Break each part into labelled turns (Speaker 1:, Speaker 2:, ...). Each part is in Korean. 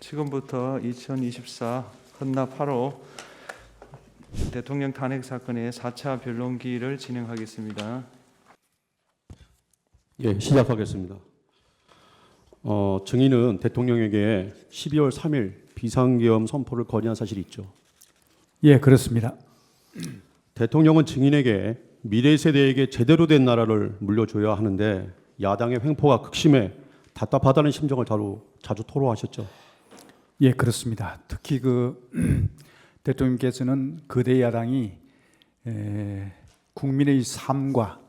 Speaker 1: 지금부터 2024 헌납 8호 대통령 탄핵 사건의 4차 변론기를 진행하겠습니다.
Speaker 2: 예, 시작하겠습니다. 증인은 대통령에게 12월 3일 비상계엄 선포를 건의한 사실이 있죠.
Speaker 3: 예, 그렇습니다.
Speaker 2: 대통령은 증인에게 미래 세대에게 제대로 된 나라를 물려줘야 하는데 야당의 횡포가 극심해 답답하다는 심정을 자주 토로하셨죠.
Speaker 3: 예, 그렇습니다. 특히 대통령께서는 거대 야당이 국민의 삶과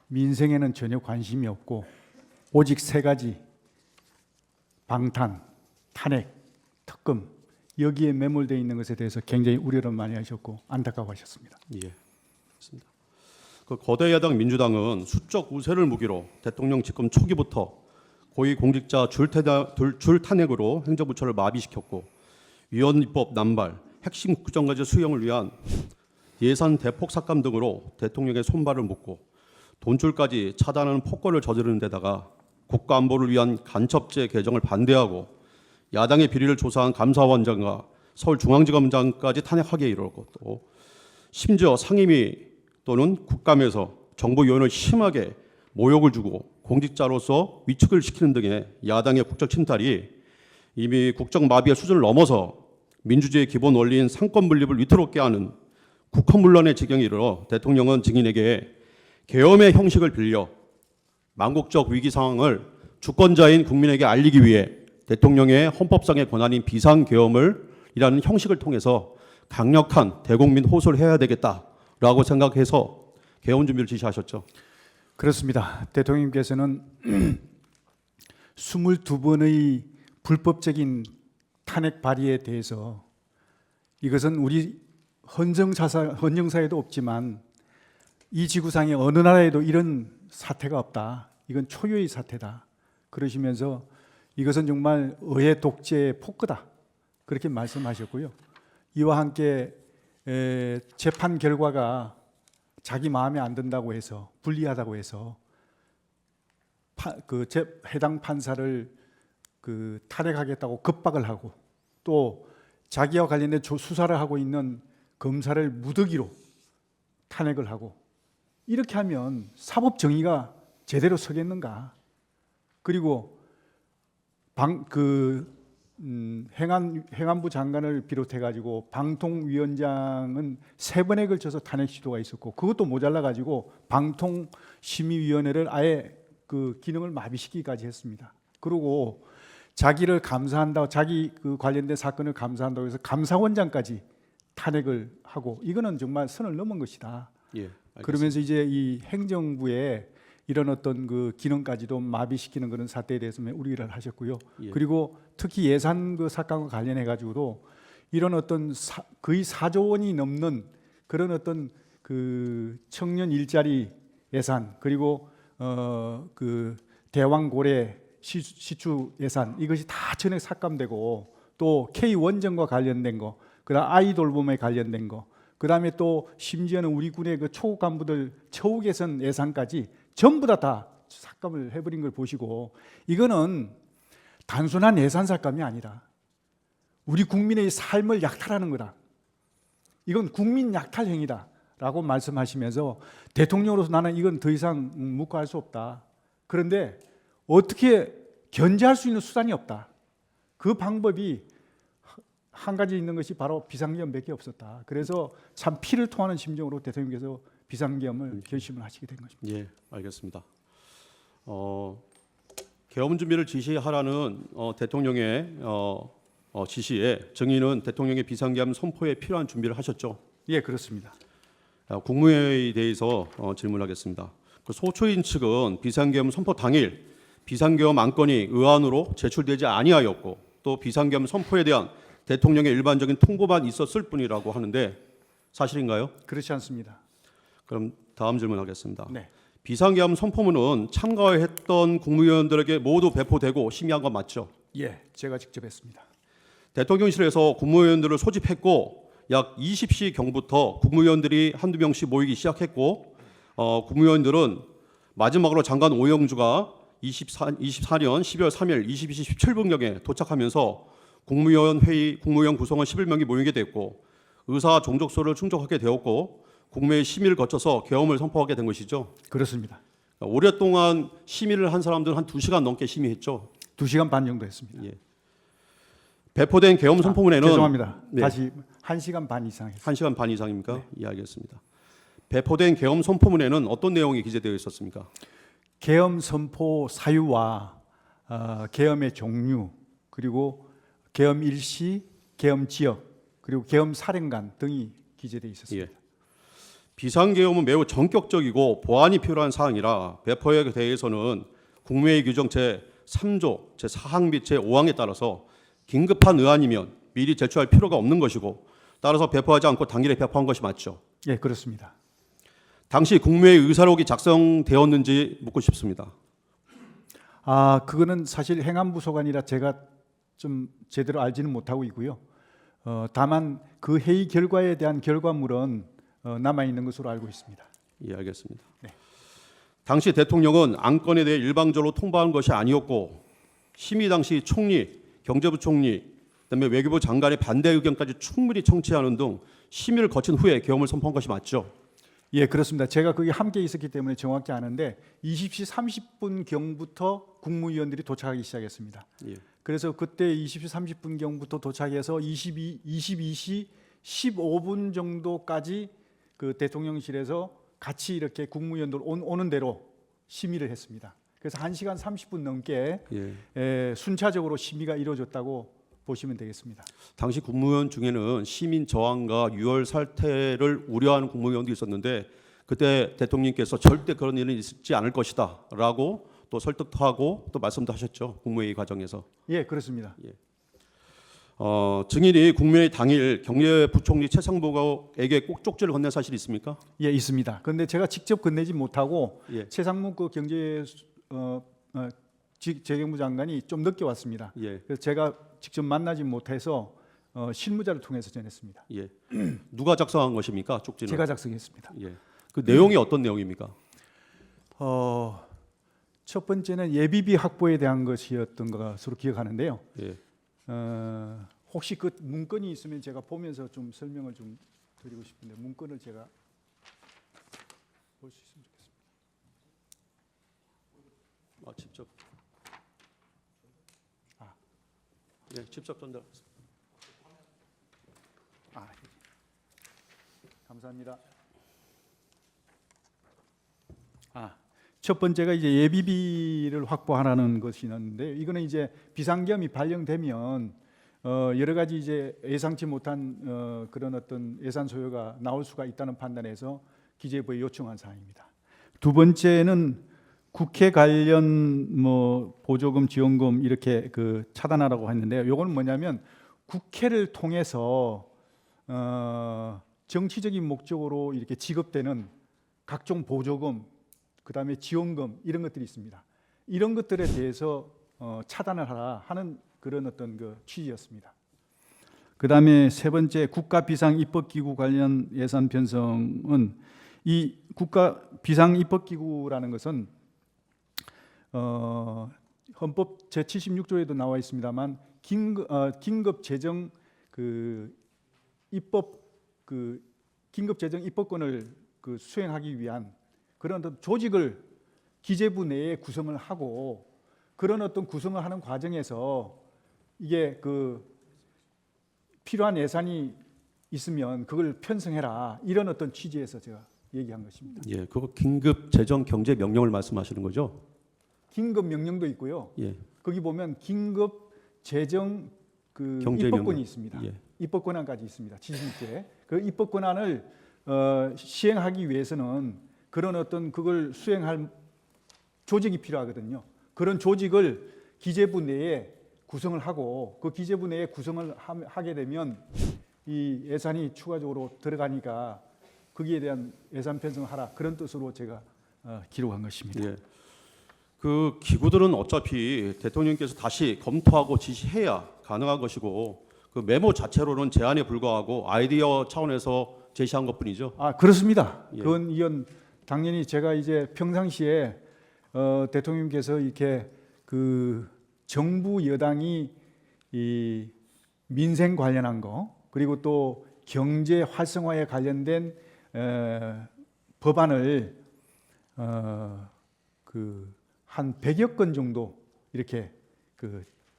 Speaker 3: 민생에는 전혀 관심이 없고 오직 세 가지 방탄, 탄핵, 특검 여기에 매몰되어 있는 것에 대해서 굉장히 우려를 많이 하셨고 안타까워하셨습니다.
Speaker 2: 예, 그렇습니다. 그 거대 야당 민주당은 수적 우세를 무기로 대통령 집권 초기부터 고위공직자 줄 탄핵으로 행정부처를 마비시켰고 위헌입법 남발, 핵심 국정과제 수용을 위한 예산 대폭 삭감 등으로 대통령의 손발을 묶고 돈줄까지 차단하는 폭거를 저지르는 데다가 국가안보를 위한 간첩죄 개정을 반대하고 야당의 비리를 조사한 감사원장과 서울중앙지검장까지 탄핵하게 이르고 또 심지어 상임위 또는 국감에서 정보위원을 심하게 모욕을 주고 공직자로서 위축을 시키는 등의 야당의 국적 침탈이 이미 국정 마비의 수준을 넘어서 민주주의의 기본 원리인 상권 분립을 위태롭게 하는 국헌문란의 지경에 이르러 대통령은 증인에게 계엄의 형식을 빌려 망국적 위기 상황을 주권자인 국민에게 알리기 위해 대통령의 헌법상의 권한인 비상계엄을 이라는 형식을 통해서 강력한 대국민 호소를 해야 되겠다라고 생각해서 계엄 준비를 지시하셨죠.
Speaker 3: 그렇습니다. 대통령께서는 22번의 불법적인 탄핵 발의에 대해서 이것은 우리 헌정사에도 없지만 이 지구상의 어느 나라에도 이런 사태가 없다. 이건 초유의 사태다. 그러시면서 이것은 정말 의회 독재의 폭거다. 그렇게 말씀하셨고요. 이와 함께 재판 결과가 자기 마음에 안 든다고 해서 불리하다고 해서 해당 판사를 탄핵하겠다고 겁박을 하고 또 자기와 관련된 수사를 하고 있는 검사를 무더기로 탄핵을 하고 이렇게 하면 사법 정의가 제대로 서겠는가? 그리고 행안부 장관을 비롯해 가지고 방통위원장은 3번에 걸쳐서 탄핵 시도가 있었고 그것도 모자라 가지고 방통심의위원회를 아예 그 기능을 마비시키기까지 했습니다. 그리고 자기를 감사한다고 자기 관련된 사건을 감사한다고 해서 감사원장까지 탄핵을 하고 이거는 정말 선을 넘은 것이다.
Speaker 2: 예,
Speaker 3: 그러면서 이제 이 행정부의 이런 어떤 기능까지도 마비시키는 그런 사태에 대해서 우려를 하셨고요.
Speaker 2: 예.
Speaker 3: 그리고 특히 예산 사건과 관련해 가지고도 이런 어떤 거의 4조 원이 넘는 그런 어떤 청년 일자리 예산 그리고 대왕고래 시추 예산 이것이 다 전액 삭감되고 또 K 원정과 관련된 거, 그다음 아이돌봄에 관련된 거, 그다음에 또 심지어는 우리 군의 초급 간부들 처우 개선 예산까지 전부 다 삭감을 해버린 걸 보시고 이거는 단순한 예산 삭감이 아니라 우리 국민의 삶을 약탈하는 거다. 이건 국민 약탈 행위다라고 말씀하시면서 대통령으로서 나는 이건 더 이상 묵과할 수 없다. 그런데 어떻게 견제할 수 있는 수단이 없다. 그 방법이 한 가지 있는 것이 바로 비상계엄밖에 없었다. 그래서 참 피를 토하는 심정으로 대통령께서 비상계엄을 결심을 하시게 된 것입니다.
Speaker 2: 예, 알겠습니다. 계엄 준비를 지시하라는 대통령의 지시에 증인은 대통령의 비상계엄 선포에 필요한 준비를 하셨죠?
Speaker 3: 예, 그렇습니다.
Speaker 2: 국무회의에 대해서 질문하겠습니다. 소초인 측은 비상계엄 선포 당일 비상계엄 안건이 의안으로 제출되지 아니하였고 또 비상계엄 선포에 대한 대통령의 일반적인 통보만 있었을 뿐이라고 하는데 사실인가요?
Speaker 3: 그렇지 않습니다.
Speaker 2: 그럼 다음 질문하겠습니다.
Speaker 3: 네.
Speaker 2: 비상계엄 선포문은 참가했던 국무위원들에게 모두 배포되고 심의한 건 맞죠?
Speaker 3: 예, 제가 직접 했습니다.
Speaker 2: 대통령실에서 국무위원들을 소집했고 약 20시경부터 국무위원들이 한두 명씩 모이기 시작했고 국무위원들은 마지막으로 장관 오영주가 24년 12월 3일 22시 17분경에 도착하면서 국무위원 회의, 국무위원 구성원 11명이 모이게 됐고 의사 종족수를 충족하게 되었고 국무회의 심의를 거쳐서 계엄을 선포하게 된 것이죠.
Speaker 3: 그렇습니다.
Speaker 2: 오랫동안 심의를 한 사람들은 한 2시간 넘게 심의했죠.
Speaker 3: 2시간 반 정도 했습니다.
Speaker 2: 예. 배포된 계엄 선포문에는
Speaker 3: 죄송합니다.
Speaker 2: 네.
Speaker 3: 다시 1시간 반 이상 했습니다.
Speaker 2: 1시간 반 이상입니까?
Speaker 3: 네.
Speaker 2: 예, 알겠습니다. 배포된 계엄 선포문에는 어떤 내용이 기재되어 있었습니까?
Speaker 3: 계엄 선포 사유와 계엄의 종류, 그리고 계엄 일시, 계엄 지역, 그리고 계엄 사령관 등이 기재되어 있었습니다.
Speaker 2: 예. 비상계엄은 매우 전격적이고 보완이 필요한 사항이라 배포에 대해서는 국무회의 규정 제3조 제4항 및 제5항에 따라서 긴급한 의안이면 미리 제출할 필요가 없는 것이고 따라서 배포하지 않고 당일에 배포한 것이 맞죠.
Speaker 3: 예, 그렇습니다.
Speaker 2: 당시 국무회의 의사록이 작성되었는지 묻고 싶습니다.
Speaker 3: 그거는 사실 행안부 소관이라 제가 좀 제대로 알지는 못하고 있고요. 다만 그 회의 결과에 대한 결과물은 남아 있는 것으로 알고 있습니다.
Speaker 2: 예, 알겠습니다.
Speaker 3: 네.
Speaker 2: 당시 대통령은 안건에 대해 일방적으로 통보한 것이 아니었고 심의 당시 총리, 경제부총리, 그다음에 외교부 장관의 반대 의견까지 충분히 청취하는 등 심의를 거친 후에 계엄을 선포한 것이 맞죠?
Speaker 3: 예, 그렇습니다. 제가 거기 함께 있었기 때문에 정확히 아는데 20시 30분 경부터 국무위원들이 도착하기 시작했습니다.
Speaker 2: 예.
Speaker 3: 그래서 그때 20시 30분 경부터 도착해서 22시 15분 정도까지 그 대통령실에서 같이 이렇게 국무위원들 오는 대로 심의를 했습니다. 그래서 1시간 30분 넘게
Speaker 2: 예.
Speaker 3: 순차적으로 심의가 이루어졌다고 보시면 되겠습니다.
Speaker 2: 당시 국무위원 중에는 시민 저항과 유혈 사태를 우려하는 국무위원도 있었는데 그때 대통령께서 절대 그런 일은 있지 않을 것이다라고 또 설득도 하고 또 말씀도 하셨죠. 국무회의 과정에서.
Speaker 3: 예, 그렇습니다.
Speaker 2: 증인이 국무회의 당일 경제부총리 최상목에게 꼭 쪽지를 건넨 사실이 있습니까?
Speaker 3: 예, 있습니다. 그런데 제가 직접 건네지 못하고
Speaker 2: 예.
Speaker 3: 최상무 그 재경부 장관이 좀 늦게 왔습니다.
Speaker 2: 예.
Speaker 3: 그래서 제가 직접 만나지 못해서 실무자를 통해서 전했습니다.
Speaker 2: 예. 누가 작성한 것입니까? 쪽지는?
Speaker 3: 제가 작성했습니다.
Speaker 2: 예. 그 내용이 어떤 내용입니까?
Speaker 3: 첫 번째는 예비비 확보에 대한 것이었던 것으로 기억하는데요.
Speaker 2: 예.
Speaker 3: 혹시 그 문건이 있으면 제가 보면서 좀 설명을 좀 드리고 싶은데 문건을 제가 볼 수 있으면 좋겠습니다.
Speaker 2: 직접. 예, 직접 전달.
Speaker 3: 감사합니다. 첫 번째가 이제 예비비를 확보하라는 것이 있는데 이거는 이제 비상계엄이 발령되면 여러 가지 이제 예상치 못한 그런 어떤 예산 소요가 나올 수가 있다는 판단에서 기재부에 요청한 사항입니다. 두 번째는 국회 관련 보조금, 지원금 이렇게 그 차단하라고 했는데요. 이거는 뭐냐면 국회를 통해서 정치적인 목적으로 이렇게 지급되는 각종 보조금, 그다음에 지원금 이런 것들이 있습니다. 이런 것들에 대해서 차단을 하라 하는 그런 어떤 그 취지였습니다. 그다음에 세 번째 국가 비상 입법 기구 관련 예산 편성은 이 국가 비상 입법 기구라는 것은 헌법 제 76조에도 나와 있습니다만 긴급 재정 그 입법 그 긴급 재정 입법권을 그 수행하기 위한 그런 어떤 조직을 기재부 내에 구성을 하고 그런 어떤 구성을 하는 과정에서 이게 그 필요한 예산이 있으면 그걸 편성해라 이런 어떤 취지에서 제가 얘기한 것입니다.
Speaker 2: 예, 그거 긴급 재정 경제 명령을 말씀하시는 거죠?
Speaker 3: 긴급 명령도 있고요.
Speaker 2: 예.
Speaker 3: 거기 보면 긴급 재정 그
Speaker 2: 경제
Speaker 3: 입법권이
Speaker 2: 명령.
Speaker 3: 있습니다.
Speaker 2: 예.
Speaker 3: 입법 권한까지 있습니다. 70개. 그 입법 권한을 시행하기 위해서는 그런 어떤 그걸 수행할 조직이 필요하거든요. 그런 조직을 기재부 내에 구성을 하고 그 기재부 내에 구성을 하게 되면 이 예산이 추가적으로 들어가니까 거기에 대한 예산 편성을 하라 그런 뜻으로 제가 기록한 것입니다.
Speaker 2: 예. 그 기구들은 어차피 대통령께서 다시 검토하고 지시해야 가능한 것이고 그 메모 자체로는 제안에 불과하고 아이디어 차원에서 제시한 것뿐이죠.
Speaker 3: 그렇습니다.
Speaker 2: 예.
Speaker 3: 그건 이건 당연히 제가 이제 평상시에 대통령께서 이렇게 그 정부 여당이 이 민생 관련한 거, 그리고 또 경제 활성화에 관련된 법안을 한 100여 건 정도 이렇게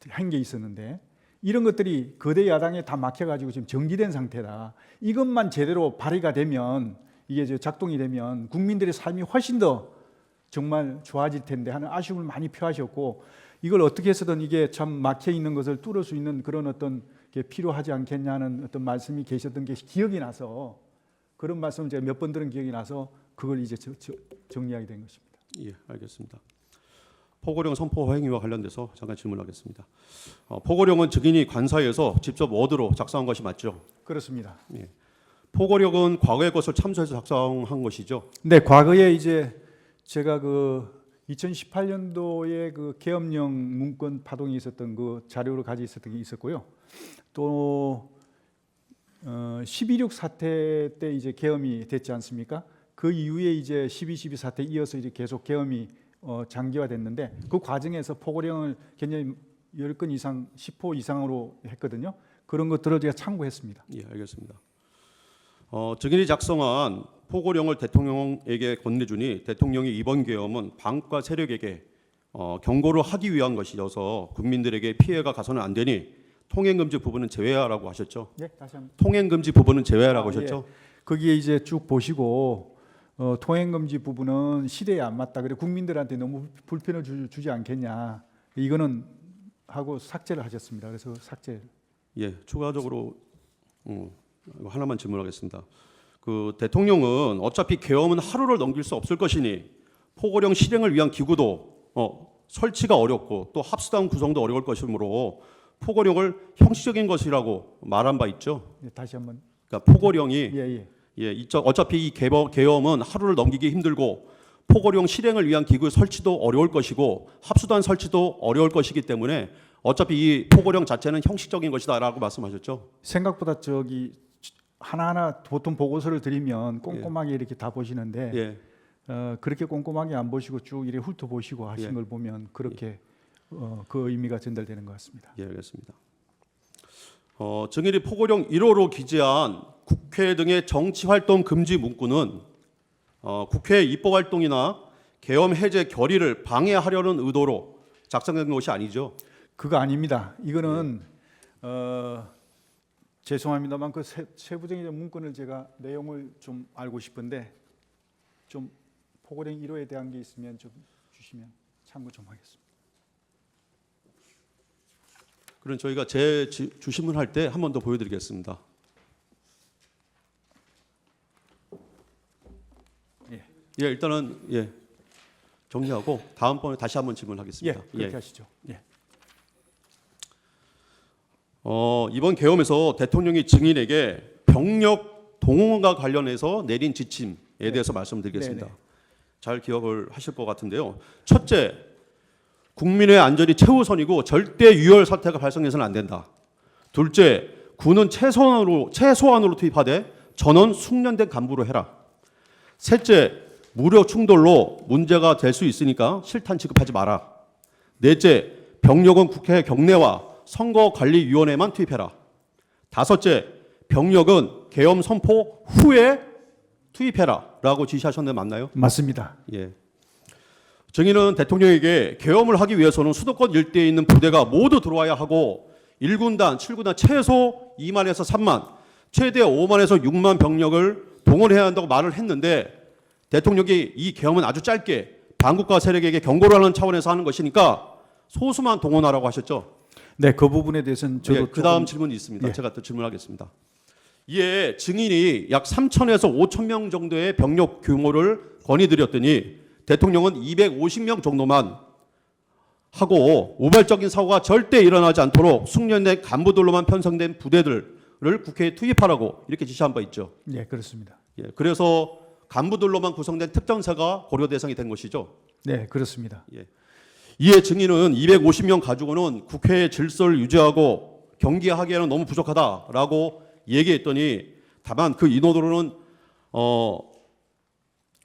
Speaker 3: 한 게 있었는데, 이런 것들이 거대 야당에 다 막혀가지고 지금 정지된 상태라. 이것만 제대로 발의가 되면, 이게 작동이 되면 국민들의 삶이 훨씬 더 정말 좋아질 텐데 하는 아쉬움을 많이 표하셨고, 이걸 어떻게 해서든 이게 참 막혀 있는 것을 뚫을 수 있는 그런 어떤 게 필요하지 않겠냐는 어떤 말씀이 계셨던 게 기억이 나서, 그런 말씀을 제가 몇 번 들은 기억이 나서 그걸 이제 정리하게 된 것입니다.
Speaker 2: 예, 알겠습니다. 포고령 선포 행위와 관련돼서 잠깐 질문하겠습니다. 포고령은 증인이 관사에서 직접 워드로 작성한 것이 맞죠?
Speaker 3: 그렇습니다.
Speaker 2: 예. 포고령은 과거의 것을 참조해서 작성한 것이죠?
Speaker 3: 네, 과거에 이제 제가 2018년도에 계엄령 문건 파동이 있었던 그 자료를 가지고 있었던 게 있었고요. 또 12.6 사태 때 이제 계엄이 됐지 않습니까? 그 이후에 이제 12.12 사태 이어서 이제 계속 계엄이 장기화됐는데, 그 과정에서 포고령을 굉장히 10건 이상, 10호 이상으로 했거든요. 그런 것들을 제가 참고했습니다.
Speaker 2: 예, 알겠습니다. 증인이 작성한 포고령을 대통령에게 건네주니 대통령이 이번 계엄은 반과 세력에게 경고를 하기 위한 것이어서 국민들에게 피해가 가서는 안 되니 통행금지 부분은 제외하라고 하셨죠?
Speaker 3: 네, 다시 한번.
Speaker 2: 통행금지 부분은 제외하라고 하셨죠?
Speaker 3: 예. 거기에 이제 쭉 보시고 통행금지 부분은 시대에 안 맞다. 그래 국민들한테 너무 불편을 주지 않겠냐. 이거는 하고 삭제를 하셨습니다. 그래서 삭제.
Speaker 2: 예, 추가적으로 하나만 질문하겠습니다. 그 대통령은 어차피 계엄은 하루를 넘길 수 없을 것이니 포고령 실행을 위한 기구도 설치가 어렵고 또 합수당 구성도 어려울 것이므로 포고령을 형식적인 것이라고 말한 바 있죠.
Speaker 3: 네, 다시 한번.
Speaker 2: 그러니까 포고령이
Speaker 3: 예.
Speaker 2: 어차피 이 계엄은 하루를 넘기기 힘들고 포고령 실행을 위한 기구 설치도 어려울 것이고 합수단 설치도 어려울 것이기 때문에 어차피 이 포고령 자체는 형식적인 것이다라고 말씀하셨죠.
Speaker 3: 생각보다 하나하나 보통 보고서를 드리면 꼼꼼하게 이렇게 다 보시는데
Speaker 2: 예.
Speaker 3: 그렇게 꼼꼼하게 안 보시고 쭉 이렇게 훑어보시고 하신
Speaker 2: 예.
Speaker 3: 걸 보면 그렇게 그 의미가 전달되는 것 같습니다.
Speaker 2: 예, 알겠습니다. 증인이 포고령 1호로 기재한 국회 등의 정치활동 금지 문구는 국회 입법활동이나 계엄 해제 결의를 방해하려는 의도로 작성된 것이 아니죠.
Speaker 3: 그거 아닙니다. 이거는 죄송합니다만 그 세부적인 문건을 제가 내용을 좀 알고 싶은데 좀 포고령 1호에 대한 게 있으면 좀 주시면 참고 좀 하겠습니다.
Speaker 2: 그럼 저희가 제 주심을 할 때 한 번 더 보여드리겠습니다. 예, 일단은 정리하고 다음번에 다시 한번 질문하겠습니다.
Speaker 3: 그렇게 하시죠. 예.
Speaker 2: 이번 계엄에서 대통령이 증인에게 병력 동원과 관련해서 내린 지침에 대해서 말씀드리겠습니다.
Speaker 3: 네네.
Speaker 2: 잘 기억을 하실 것 같은데요. 첫째, 국민의 안전이 최우선이고 절대 유혈 사태가 발생해서는 안 된다. 둘째, 군은 최소한으로 투입하되 전원 숙련된 간부로 해라. 셋째, 무력 충돌로 문제가 될 수 있으니까 실탄 지급하지 마라. 넷째, 병력은 국회 경내와 선거관리위원회만 투입해라. 다섯째, 병력은 계엄 선포 후에 투입해라라고 지시하셨는데 맞나요?
Speaker 3: 맞습니다.
Speaker 2: 예. 증인은 대통령에게 계엄을 하기 위해서는 수도권 일대에 있는 부대가 모두 들어와야 하고 1군단, 7군단 최소 2만에서 3만, 최대 5만에서 6만 병력을 동원해야 한다고 말을 했는데 대통령이 이 계엄은 아주 짧게 반국가 세력에게 경고를 하는 차원에서 하는 것이니까 소수만 동원하라고 하셨죠.
Speaker 3: 네, 그 부분에 대해서는 저도
Speaker 2: 그 다음 질문이 있습니다.
Speaker 3: 예.
Speaker 2: 제가 또 질문하겠습니다. 이에 증인이 약 3천에서 5천 명 정도의 병력 규모를 건의드렸더니 대통령은 250명 정도만 하고 우발적인 사고가 절대 일어나지 않도록 숙련된 간부들로만 편성된 부대들을 국회에 투입하라고 이렇게 지시한 바 있죠.
Speaker 3: 네, 그렇습니다.
Speaker 2: 예, 그래서 간부들로만 구성된 특전사가 고려 대상이 된 것이죠.
Speaker 3: 네, 그렇습니다.
Speaker 2: 예. 이에 증인은 250명 가지고는 국회의 질서를 유지하고 경기하기에는 너무 부족하다라고 얘기했더니 다만 그 인원으로는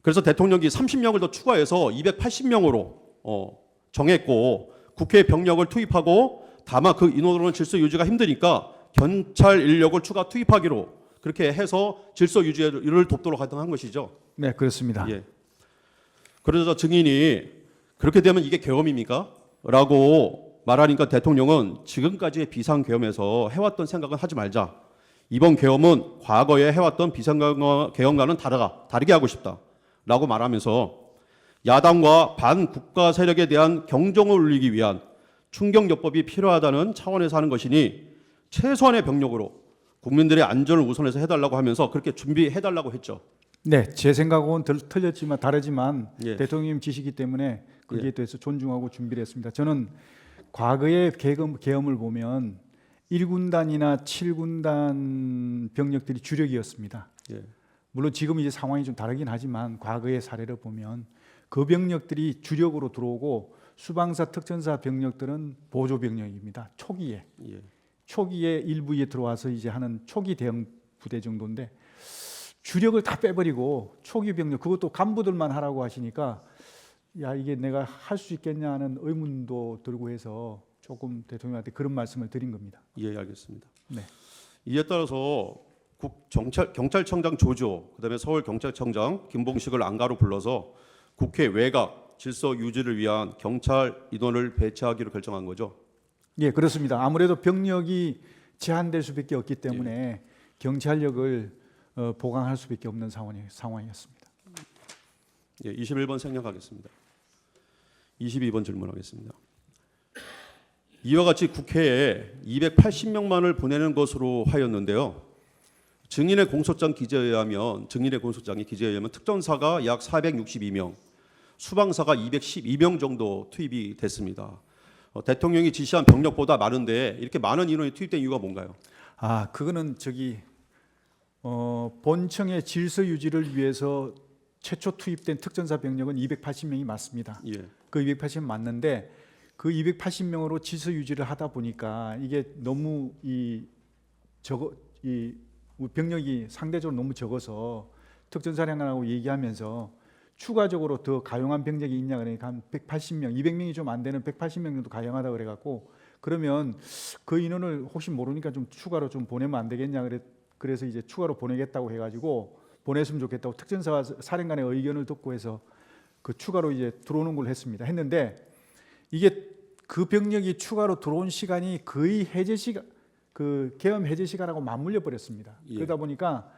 Speaker 2: 그래서 대통령이 30명을 더 추가해서 280명으로 정했고 국회 병력을 투입하고 다만 그 인원으로는 질서 유지가 힘드니까 경찰 인력을 추가 투입하기로 그렇게 해서 질서 유지를 돕도록 한 것이죠.
Speaker 3: 네, 그렇습니다.
Speaker 2: 예. 그러자 증인이 그렇게 되면 이게 계엄입니까? 라고 말하니까 대통령은 지금까지의 비상계엄에서 해왔던 생각은 하지 말자. 이번 계엄은 과거에 해왔던 비상계엄과는 다르게 하고 싶다. 라고 말하면서 야당과 반국가 세력에 대한 경종을 울리기 위한 충격요법이 필요하다는 차원에서 하는 것이니 최소한의 병력으로 국민들의 안전을 우선해서 해달라고 하면서 그렇게 준비해달라고 했죠.
Speaker 3: 네, 제 생각은 틀렸지만 다르지만
Speaker 2: 예.
Speaker 3: 대통령 지시기 때문에 거기에 대해서 존중하고 준비를 했습니다. 저는 과거의 계엄을 보면 1군단이나 7군단 병력들이 주력이었습니다.
Speaker 2: 예.
Speaker 3: 물론 지금 이제 상황이 좀 다르긴 하지만 과거의 사례를 보면 그 병력들이 주력으로 들어오고 수방사 특전사 병력들은 보조 병력입니다. 초기에
Speaker 2: 예.
Speaker 3: 초기에 일부에 들어와서 이제 하는 초기 대응 부대 정도인데 주력을 다 빼버리고 초기 병력 그것도 간부들만 하라고 하시니까 야 이게 내가 할 수 있겠냐 하는 의문도 들고 해서 조금 대통령한테 그런 말씀을 드린 겁니다.
Speaker 2: 예, 알겠습니다.
Speaker 3: 네.
Speaker 2: 이에 따라서 경찰청장 조조, 그다음에 서울경찰청장 김봉식을 안가로 불러서 국회 외곽 질서 유지를 위한 경찰 인원을 배치하기로 결정한 거죠.
Speaker 3: 예, 그렇습니다. 아무래도 병력이 제한될 수밖에 없기 때문에 경찰력을 보강할 수밖에 없는 상황이었습니다.
Speaker 2: 예, 21번 생략하겠습니다. 22번 질문하겠습니다. 이와 같이 국회에 280명만을 보내는 것으로 하였는데요. 증인의 공소장이 기재에 의하면 특전사가 약 462명, 수방사가 212명 정도 투입이 됐습니다. 대통령이 지시한 병력보다 많은데 이렇게 많은 인원이 투입된 이유가 뭔가요?
Speaker 3: 아, 그거는 본청의 질서 유지를 위해서 최초 투입된 특전사 병력은 280명이 맞습니다.
Speaker 2: 예.
Speaker 3: 그 280명 맞는데 그 280명으로 질서 유지를 하다 보니까 이게 너무 병력이 상대적으로 너무 적어서 특전사령관하고 얘기하면서 추가적으로 더 가용한 병력이 있냐 그러니까 한 180명, 200명이 좀 안 되는 180명 정도 가용하다 그래갖고 그러면 그 인원을 혹시 모르니까 좀 추가로 좀 보내면 안 되겠냐 그래서 이제 추가로 보내겠다고 해가지고 보냈으면 좋겠다고 특전사 사령관의 의견을 듣고 해서 그 추가로 이제 들어오는 걸 했는데 이게 그 병력이 추가로 들어온 시간이 거의 해제 시간 그 계엄 해제 시간하고 맞물려 버렸습니다.
Speaker 2: 예.
Speaker 3: 그러다 보니까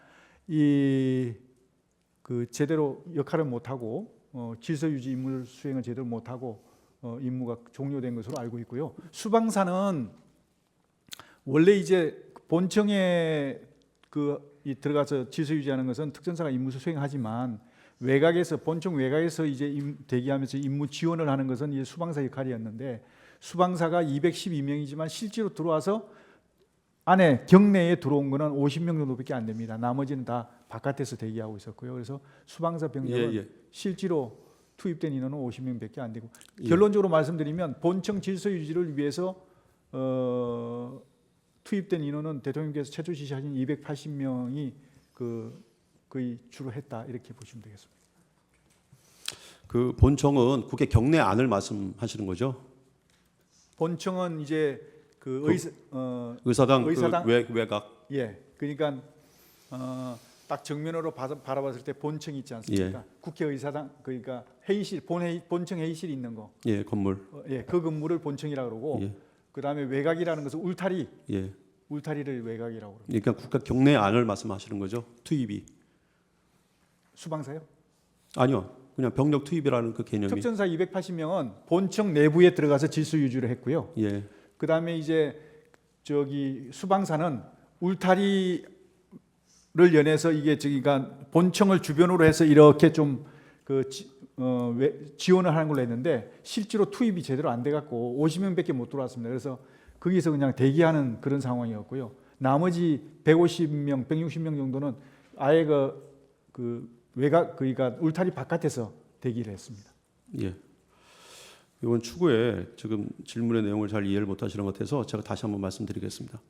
Speaker 3: 제대로 역할을 못 하고 질서 유지 임무 수행을 제대로 못 하고 임무가 종료된 것으로 알고 있고요. 수방사는 원래 이제 본청에 들어가서 질서 유지하는 것은 특전사가 임무 수행하지만 본청 외곽에서 이제 대기하면서 임무 지원을 하는 것은 이제 수방사 역할이었는데 수방사가 212명이지만 실제로 들어와서 경내에 들어온 거는 50명 정도밖에 안 됩니다. 나머지는 다 바깥에서 대기하고 있었고요. 그래서 수방사 병력은 실제로 투입된 인원은 50명밖에 안 되고 결론적으로 말씀드리면 본청 질서 유지를 위해서 투입된 인원은 대통령께서 최초 지시하신 280명이 거의 주로 했다 이렇게 보시면 되겠습니다.
Speaker 2: 그 본청은 국회 경내 안을 말씀하시는 거죠?
Speaker 3: 본청은 이제
Speaker 2: 의사당 외곽.
Speaker 3: 예, 그러니까 딱 정면으로 바라봤을 때 본청이 있지 않습니까? 국회의사당 그러니까 회의실 본청 회의실이 있는 거.
Speaker 2: 예, 건물.
Speaker 3: 그 건물을 본청이라고 그러고 그다음에 외곽이라는 것은 울타리를 외곽이라고 그럽니다.
Speaker 2: 그러니까 국회 경내 안을 말씀하시는 거죠? 투입이.
Speaker 3: 수방사요?
Speaker 2: 아니요. 그냥 병력 투입이라는 그 개념이.
Speaker 3: 특전사 280명은 본청 내부에 들어가서 질서 유지를 했고요.
Speaker 2: 예.
Speaker 3: 그다음에 이제 수방사는 울타리를 연해서 그러니까 본청을 주변으로 해서 이렇게 좀 지원을 하는 걸로 했는데 실제로 투입이 제대로 안 돼갖고 50명밖에 못 들어왔습니다. 그래서 거기서 그냥 대기하는 그런 상황이었고요. 나머지 150명, 160명 정도는 아예 외곽 그러니까 울타리 바깥에서 대기를 했습니다.
Speaker 2: 예. 이번 추후에 지금 질문의 내용을 잘 이해를 못하시는 것 같아서 제가 다시 한번 말씀드리겠습니다.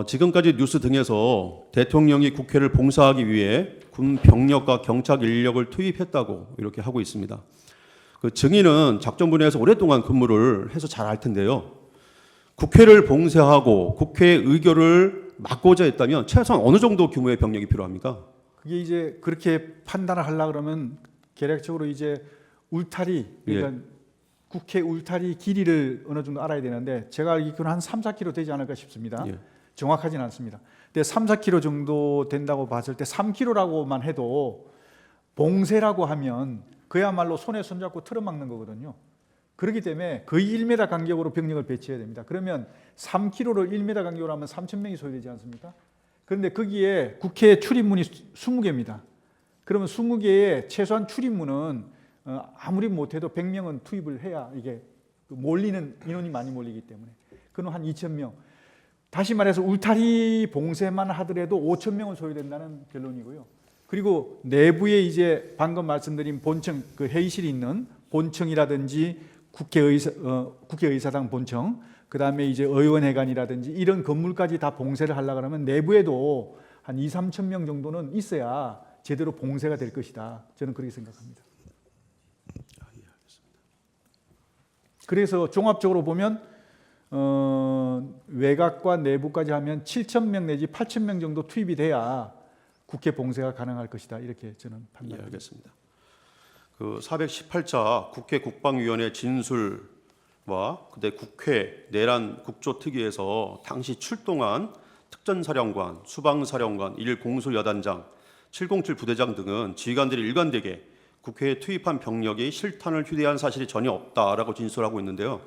Speaker 2: 지금까지 뉴스 등에서 대통령이 국회를 봉사하기 위해 군 병력과 경찰 인력을 투입했다고 이렇게 하고 있습니다. 그 증인은 작전 분야에서 오랫동안 근무를 해서 잘 알 텐데요. 국회를 봉쇄하고 국회의 의결을 막고자 했다면 최소한 어느 정도 규모의 병력이 필요합니까?
Speaker 3: 그게 이제 그렇게 판단을 하려 그러면 계략적으로 이제 울타리 그러니까 국회 울타리 길이를 어느 정도 알아야 되는데 제가 알기로는 한 3, 4km 되지 않을까 싶습니다.
Speaker 2: 예.
Speaker 3: 정확하지는 않습니다. 근데 3, 4km 정도 된다고 봤을 때 3km라고만 해도 봉쇄라고 하면 그야말로 손에 손잡고 틀어막는 거거든요. 그렇기 때문에 거의 1m 간격으로 병력을 배치해야 됩니다. 그러면 3km를 1m 간격으로 하면 3,000명이 소요되지 않습니까? 그런데 거기에 국회 출입문이 20개입니다. 그러면 20개의 최소한 출입문은 아무리 못해도 100명은 투입을 해야 이게 몰리는 인원이 많이 몰리기 때문에 그는 한 2,000명. 다시 말해서 울타리 봉쇄만 하더라도 5,000명은 소요된다는 결론이고요. 그리고 내부에 이제 방금 말씀드린 본청 그 회의실이 있는 본청이라든지 국회의사당 본청, 그 다음에 이제 의원회관이라든지 이런 건물까지 다 봉쇄를 하려고 하면 내부에도 한 2, 3천 명 정도는 있어야 제대로 봉쇄가 될 것이다. 저는 그렇게 생각합니다. 그래서 종합적으로 보면 외곽과 내부까지 하면 7,000명 내지 8,000명 정도 투입이 돼야 국회 봉쇄가 가능할 것이다. 이렇게 저는 판단합니다.
Speaker 2: 예, 알겠습니다. 그 418자 국회 국방위원회 진술과 그때 국회 내란 국조특위에서 당시 출동한 특전사령관, 수방사령관, 1공술여단장, 707 부대장 등은 지휘관들이 일관되게 국회에 투입한 병력이 실탄을 휴대한 사실이 전혀 없다라고 진술하고 있는데요.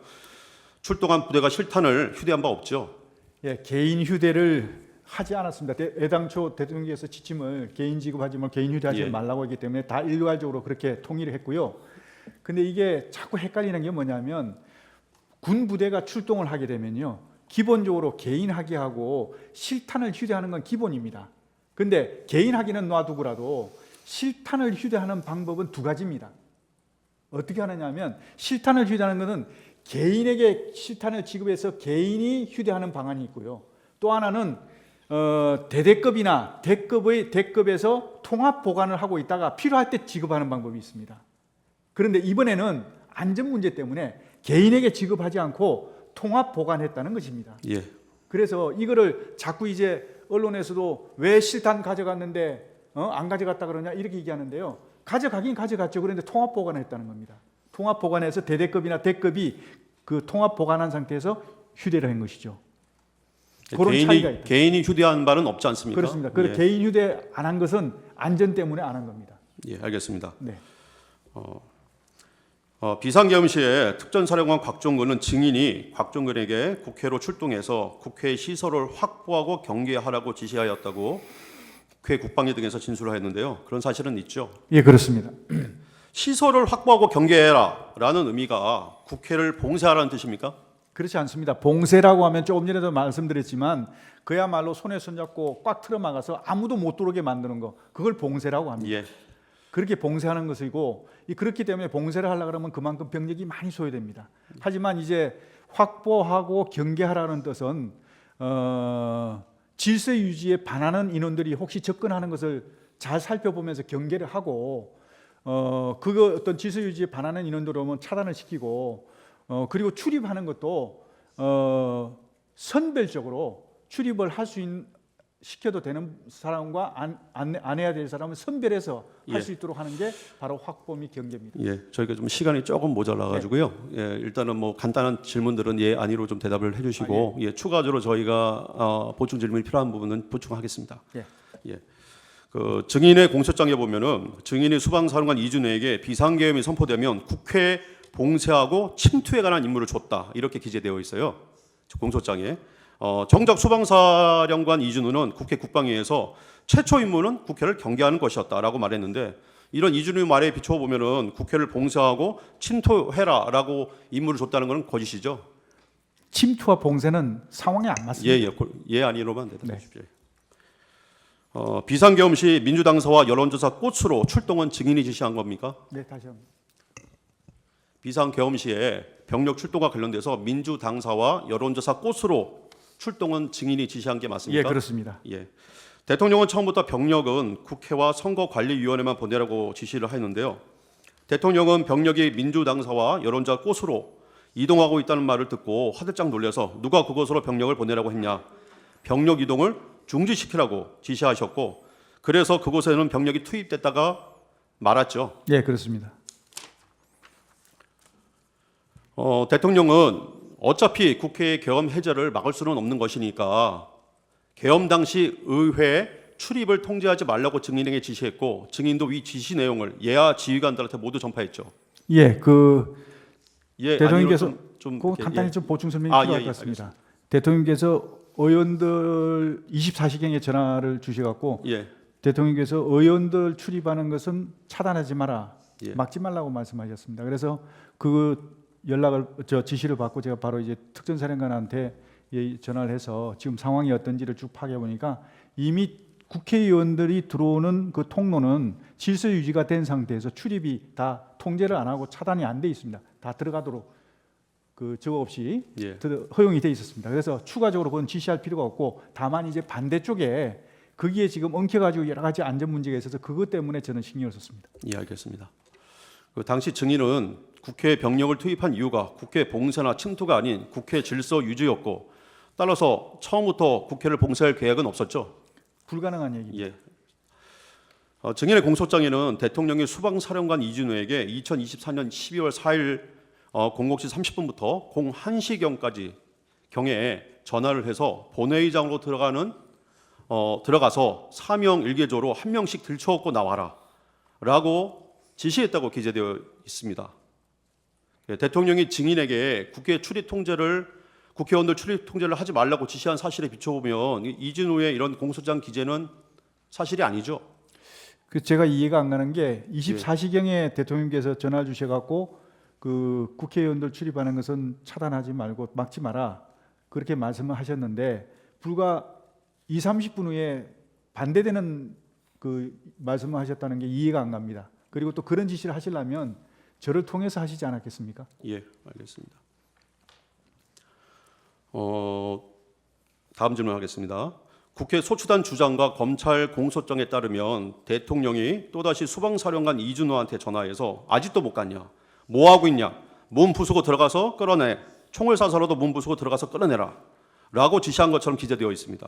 Speaker 2: 출동한 부대가 실탄을 휴대한 바 없죠?
Speaker 3: 예, 개인 휴대를 하지 않았습니다. 애당초 대통령께서 지침을 개인 지급하지 말고 개인 휴대하지 말라고 했기 때문에 다 일괄적으로 그렇게 통일을 했고요. 근데 이게 자꾸 헷갈리는 게 뭐냐면 군 부대가 출동을 하게 되면요. 기본적으로 개인 하기하고 실탄을 휴대하는 건 기본입니다. 근데 개인 하기는 놔두고라도 실탄을 휴대하는 방법은 두 가지입니다. 어떻게 하느냐면 실탄을 휴대하는 것은 개인에게 실탄을 지급해서 개인이 휴대하는 방안이 있고요. 또 하나는 대대급이나 대급에서 통합 보관을 하고 있다가 필요할 때 지급하는 방법이 있습니다. 그런데 이번에는 안전 문제 때문에 개인에게 지급하지 않고 통합 보관했다는 것입니다.
Speaker 2: 예.
Speaker 3: 그래서 이거를 자꾸 이제 언론에서도 왜 실탄 가져갔는데 안 가져갔다 그러냐 이렇게 얘기하는데요. 가져가긴 가져갔죠. 그런데 통합 보관을 했다는 겁니다. 통합 보관해서 대대급이나 대급이 그 통합 보관한 상태에서 휴대를 한 것이죠. 그런 차이가 있다.
Speaker 2: 개인이 휴대한 바는 없지 않습니까?
Speaker 3: 그렇습니다. 그 개인 휴대 안 한 것은 안전 때문에 안 한 겁니다.
Speaker 2: 예, 알겠습니다.
Speaker 3: 네.
Speaker 2: 비상계엄 시에 특전사령관 곽종근은 증인이 곽종근에게 국회로 출동해서 국회 시설을 확보하고 경계하라고 지시하였다고 국회 국방위 등에서 진술을 했는데요. 그런 사실은 있죠?
Speaker 3: 예, 그렇습니다.
Speaker 2: 시설을 확보하고 경계해라라는 의미가 국회를 봉쇄하라는 뜻입니까?
Speaker 3: 그렇지 않습니다. 봉쇄라고 하면 조금 전에도 말씀드렸지만 그야말로 손에 손잡고 꽉 틀어막아서 아무도 못 들어오게 만드는 거 그걸 봉쇄라고 합니다.
Speaker 2: 예.
Speaker 3: 그렇게 봉쇄하는 것이고 그렇기 때문에 봉쇄를 하려고 하면 그만큼 병력이 많이 소요됩니다. 하지만 이제 확보하고 경계하라는 뜻은 질서 유지에 반하는 인원들이 혹시 접근하는 것을 잘 살펴보면서 경계를 하고 그거 어떤 질서 유지에 반하는 인원들 오면 차단을 시키고 그리고 출입하는 것도 선별적으로 출입을 할 수 있는 시켜도 되는 사람과 안 해야 될 사람을 선별해서 할 수 있도록 하는 게 바로 확보 및 경계입니다.
Speaker 2: 예, 저희가 좀 시간이 조금 모자라 가지고요. 예, 일단은 뭐 간단한 질문들은 예 아니로 좀 대답을 해주시고 예, 추가적으로 저희가 보충 질문이 필요한 부분은 보충하겠습니다. 예. 그 증인의 공소장에 보면은 증인이 수방사령관 이준호에게 비상계엄이 선포되면 국회 봉쇄하고 침투에 관한 임무를 줬다 이렇게 기재되어 있어요. 공소장에. 정작 수방사령관 이준우는 국회 국방위에서 최초 임무는 국회를 경계하는 것이었다라고 말했는데 이런 이준우 말에 비추어 보면은 국회를 봉쇄하고 침투해라라고 임무를 줬다는 것은 거짓이죠.
Speaker 3: 침투와 봉쇄는 상황에 안 맞습니다.
Speaker 2: 예 아니로만 대답해 주십시오. 비상계엄 시 민주당사와 여론조사 꽃으로 출동은 증인이 지시한 겁니까?
Speaker 3: 네, 다시 한번.
Speaker 2: 비상계엄 시에 병력 출동과 관련돼서 민주당사와 여론조사 꽃으로 출동은 증인이 지시한 게 맞습니까?
Speaker 3: 예, 그렇습니다.
Speaker 2: 예. 대통령은 처음부터 병력은 국회와 선거관리위원회만 보내라고 지시를 했는데요. 대통령은 병력이 민주당사와 여론조사 꽃으로 이동하고 있다는 말을 듣고 화들짝 놀라서 누가 그곳으로 병력을 보내라고 했냐. 병력 이동을 중지시키라고 지시하셨고 그래서 그곳에는 병력이 투입됐다가 말았죠.
Speaker 3: 예, 그렇습니다.
Speaker 2: 대통령은 어차피 국회의 계엄 해제를 막을 수는 없는 것이니까 계엄 당시 의회 출입을 통제하지 말라고 증인에게 지시했고 증인도 위 지시 내용을 예하 지휘관들한테 모두 전파했죠.
Speaker 3: 예,
Speaker 2: 예,
Speaker 3: 대통령께서
Speaker 2: 아니요, 좀
Speaker 3: 그
Speaker 2: 이렇게,
Speaker 3: 간단히
Speaker 2: 예.
Speaker 3: 좀 보충 설명이
Speaker 2: 아,
Speaker 3: 필요할
Speaker 2: 예,
Speaker 3: 것 같습니다. 대통령께서 의원들 24시경에 전화를 주셔갖고
Speaker 2: 예,
Speaker 3: 대통령께서 의원들 출입하는 것은 차단하지 마라,
Speaker 2: 예.
Speaker 3: 막지 말라고 말씀하셨습니다. 그래서 그 지시를 받고 제가 바로 이제 특전사령관한테 전화를 해서 지금 상황이 어떤지를 쭉 파악해 보니까 이미 국회의원들이 들어오는 그 통로는 질서 유지가 된 상태에서 출입이 다 통제를 안 하고 차단이 안 돼 있습니다. 다 들어가도록 그 저거 없이
Speaker 2: 예.
Speaker 3: 허용이 돼 있었습니다. 그래서 추가적으로 그건 지시할 필요가 없고 다만 이제 반대쪽에 거기에 지금 엉켜가지고 여러 가지 안전 문제가 있어서 그것 때문에 저는 신경을 썼습니다.
Speaker 2: 예, 알겠습니다. 그 당시 증인은 국회에 병력을 투입한 이유가 국회 봉쇄나 침투가 아닌 국회 질서 유지였고 따라서 처음부터 국회를 봉쇄할 계획은 없었죠.
Speaker 3: 불가능한 얘기입니다.
Speaker 2: 예. 증인의 공소장에는 대통령이 수방사령관 이준우에게 2024년 12월 4일 00시 30분부터 01시경까지 경에 전화를 해서 본회의장으로 들어가서 사명 일개조로 한 명씩 들쳐업고 나와라라고 지시했다고 기재되어 있습니다. 예, 대통령이 증인에게 국회의원들 출입 통제를 하지 말라고 지시한 사실에 비춰보면 이준우의 이런 공소장 기재는 사실이 아니죠.
Speaker 3: 그 제가 이해가 안 가는 게 24시경에 대통령께서 전화를 주셔갖고 그 국회의원들 출입하는 것은 차단하지 말고 막지 마라 그렇게 말씀을 하셨는데 불과 20-30분 후에 반대되는 그 말씀을 하셨다는 게 이해가 안 갑니다. 그리고 또 그런 지시를 하시려면 저를 통해서 하시지 않았겠습니까?
Speaker 2: 예, 알겠습니다. 다음 질문하겠습니다. 국회 소추단 주장과 검찰 공소장에 따르면 대통령이 또다시 수방사령관 이준호한테 전화해서 아직도 못 갔냐? 뭐 하고 있냐? 문 부수고 들어가서 끌어내. 총을 쏴서라도 문 부수고 들어가서 끌어내라. 라고 지시한 것처럼 기재되어 있습니다.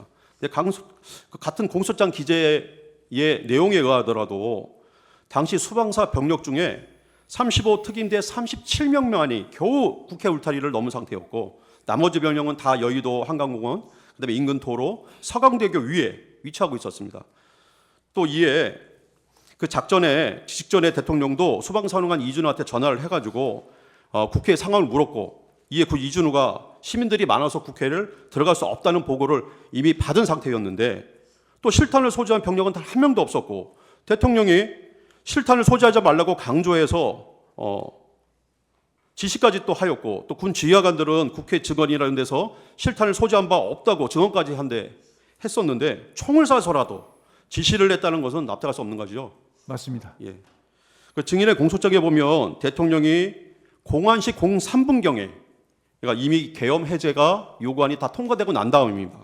Speaker 2: 같은 공소장 기재의 내용에 의하더라도 당시 수방사 병력 중에 35특임대 37명만이 겨우 국회 울타리를 넘은 상태였고 나머지 병력은 다 여의도 한강공원, 그다음에 인근 도로, 서강대교 위에 위치하고 있었습니다. 또 이에 그 직전에 대통령도 수방사령관 이준우한테 전화를 해가지고 국회 상황을 물었고 이에 그 이준우가 시민들이 많아서 국회를 들어갈 수 없다는 보고를 이미 받은 상태였는데 또 실탄을 소지한 병력은 단 한 명도 없었고 대통령이 실탄을 소지하지 말라고 강조해서 지시까지 또 하였고 또 군 지휘관들은 국회 증언이라는 데서 실탄을 소지한 바 없다고 증언까지 했었는데 총을 쏴서라도 지시를 했다는 것은 납득할 수 없는 거죠.
Speaker 3: 맞습니다.
Speaker 2: 예. 그 증인의 공소장에 보면 대통령이 01시 03분경에 그러니까 이미 계엄 해제가 요구안이 다 통과되고 난 다음입니다.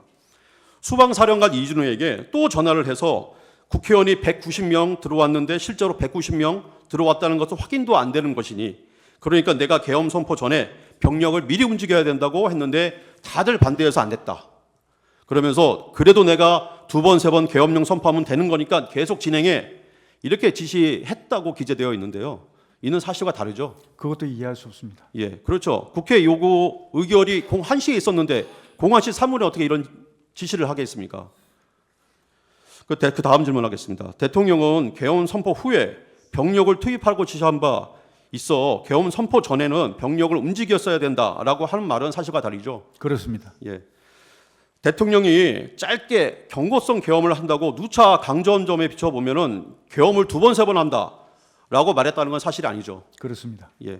Speaker 2: 수방사령관 이준우에게 또 전화를 해서 국회의원이 190명 들어왔는데 실제로 190명 들어왔다는 것은 확인도 안 되는 것이니 그러니까 내가 계엄 선포 전에 병력을 미리 움직여야 된다고 했는데 다들 반대해서 안 됐다. 그러면서 그래도 내가 2번, 3번 계엄령 선포하면 되는 거니까 계속 진행해. 이렇게 지시했다고 기재되어 있는데요. 이는 사실과 다르죠.
Speaker 3: 그것도 이해할 수 없습니다.
Speaker 2: 예, 그렇죠. 국회 요구 의결이 01시에 있었는데 01시 3분에 어떻게 이런 지시를 하겠습니까? 그 다음 질문하겠습니다. 대통령은 계엄 선포 후에 병력을 투입하고 지시한 바 있어 계엄 선포 전에는 병력을 움직였어야 된다라고 하는 말은 사실과 다르죠.
Speaker 3: 그렇습니다.
Speaker 2: 예. 대통령이 짧게 경고성 계엄을 한다고 누차 강조한 점에 비춰보면은 계엄을 2번, 3번 한다라고 말했다는 건 사실이 아니죠.
Speaker 3: 그렇습니다.
Speaker 2: 예.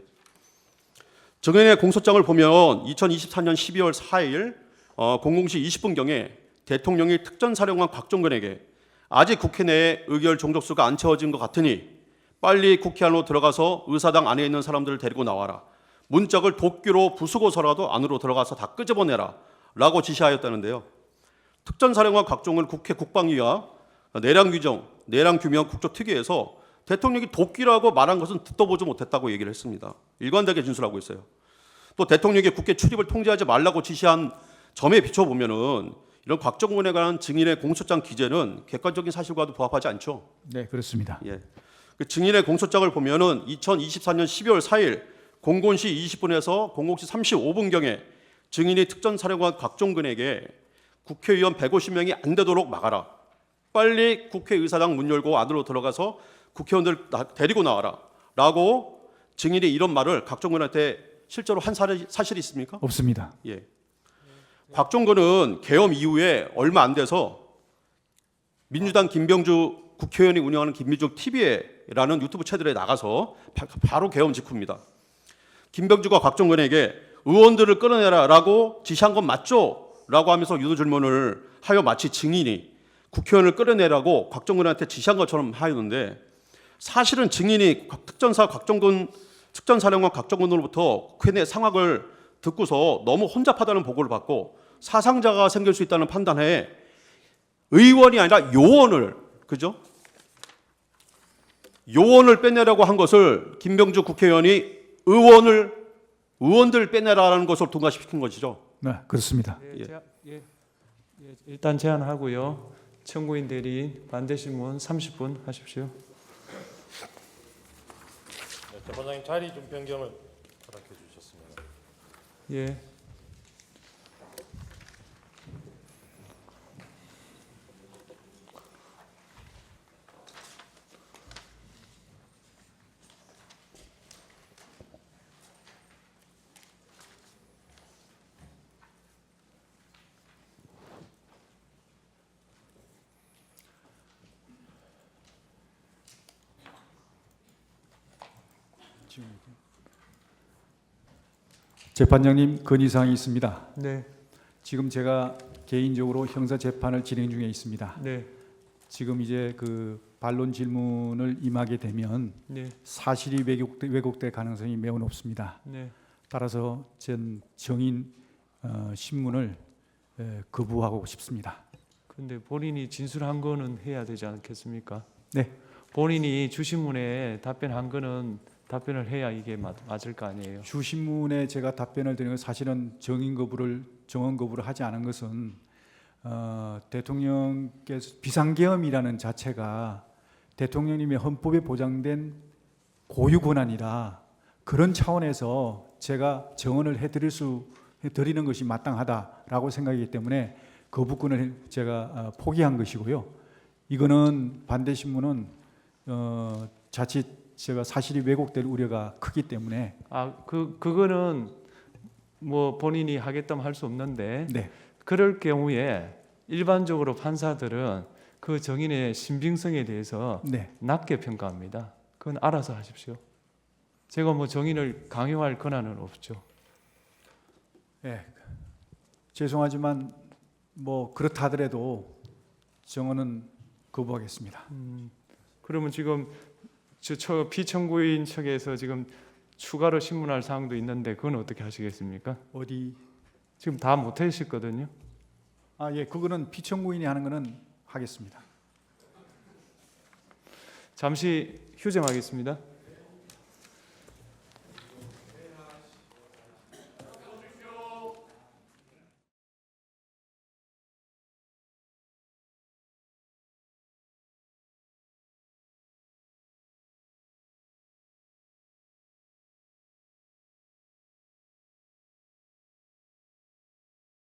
Speaker 2: 증인의 공소장을 보면 2024년 12월 4일 00시 20분경에 대통령이 특전사령관 곽종근에게 아직 국회 내에 의결 종족수가 안 채워진 것 같으니 빨리 국회 안으로 들어가서 의사당 안에 있는 사람들을 데리고 나와라. 문짝을 도끼로 부수고서라도 안으로 들어가서 다 끄집어내라. 라고 지시하였다는데요. 특전사령관 곽종을 국회 국방위와 내량규명 국조특위에서 대통령이 도끼라고 말한 것은 듣도 보지 못했다고 얘기를 했습니다. 일관되게 진술하고 있어요. 또 대통령이 국회 출입을 통제하지 말라고 지시한 점에 비춰보면은 이런 곽정근에 관한 증인의 공소장 기재는 객관적인 사실과도 부합하지 않죠.
Speaker 3: 네, 그렇습니다.
Speaker 2: 예. 그 증인의 공소장을 보면은 2024년 12월 4일 00시 20분에서 00시 35분경에 증인이 특전사령관 곽종근에게 국회의원 150명이 안 되도록 막아라. 빨리 국회의사당 문 열고 안으로 들어가서 국회의원들 데리고 나와라. 라고 증인이 이런 말을 곽종근한테 실제로 한 사실이 있습니까?
Speaker 3: 없습니다.
Speaker 2: 예. 곽종근은 계엄 이후에 얼마 안 돼서 민주당 김병주 국회의원이 운영하는 김민중 TV라는 유튜브 채널에 나가서 바로 계엄 직후입니다. 김병주가 곽종근에게 의원들을 끌어내라라고 지시한 건 맞죠? 라고 하면서 유도 질문을 하여 마치 증인이 국회의원을 끌어내라고 곽종근한테 지시한 것처럼 하였는데 사실은 증인이 특전사령관 곽종근으로부터 국회 내 상황을 듣고서 너무 혼잡하다는 보고를 받고 사상자가 생길 수 있다는 판단에 의원이 아니라 요원을, 그죠? 요원을 빼내라고 한 것을 김병주 국회의원이 의원들 빼내라는 것을 통과시킨 것이죠.
Speaker 3: 네, 그렇습니다.
Speaker 1: 일단 제안하고요. 청구인 대리 반대 신문 30분 하십시오.
Speaker 4: 네, 재판장님 자리 좀 변경을 허락해 주셨습니다.
Speaker 1: 예.
Speaker 3: 재판장님 건의사항이 있습니다.
Speaker 1: 네.
Speaker 3: 지금 제가 개인적으로 형사 재판을 진행 중에 있습니다.
Speaker 1: 네.
Speaker 3: 지금 이제 그 반론 질문을 임하게 되면
Speaker 1: 네.
Speaker 3: 사실이 왜곡될 가능성이 매우 높습니다.
Speaker 1: 네.
Speaker 3: 따라서 전 정인 신문을 거부하고 싶습니다.
Speaker 1: 근데 본인이 진술한 거는 해야 되지 않겠습니까?
Speaker 3: 네.
Speaker 1: 본인이 주신문에 답변한 거는 답변을 해야 이게 맞을 거 아니에요.
Speaker 3: 주신문에 제가 답변을 드리는 건 사실은 정원 거부를 하지 않은 것은 대통령께서 비상계엄이라는 자체가 대통령님의 헌법에 보장된 고유 권한이라 그런 차원에서 제가 정언을 해드리는 것이 마땅하다라고 생각이기 때문에 거부권을 제가 포기한 것이고요. 이거는 반대 신문은 자칫 제가 사실이 왜곡될 우려가 크기 때문에
Speaker 1: 그거는 뭐 본인이 하겠다면 할 수 없는데
Speaker 3: 네.
Speaker 1: 그럴 경우에 일반적으로 판사들은 그 정인의 신빙성에 대해서
Speaker 3: 네.
Speaker 1: 낮게 평가합니다. 그건 알아서 하십시오. 제가 뭐 정인을 강요할 권한은 없죠.
Speaker 3: 네. 죄송하지만 뭐 그렇다 하더라도 정언은 거부하겠습니다.
Speaker 1: 그러면 지금 저 피청구인 측에서 지금 추가로 신문할 사항도 있는데 그건 어떻게 하시겠습니까?
Speaker 3: 어디?
Speaker 1: 지금 다 못 하셨거든요.
Speaker 3: 예, 그거는 피청구인이 하는 거는 하겠습니다.
Speaker 1: 잠시 휴정하겠습니다.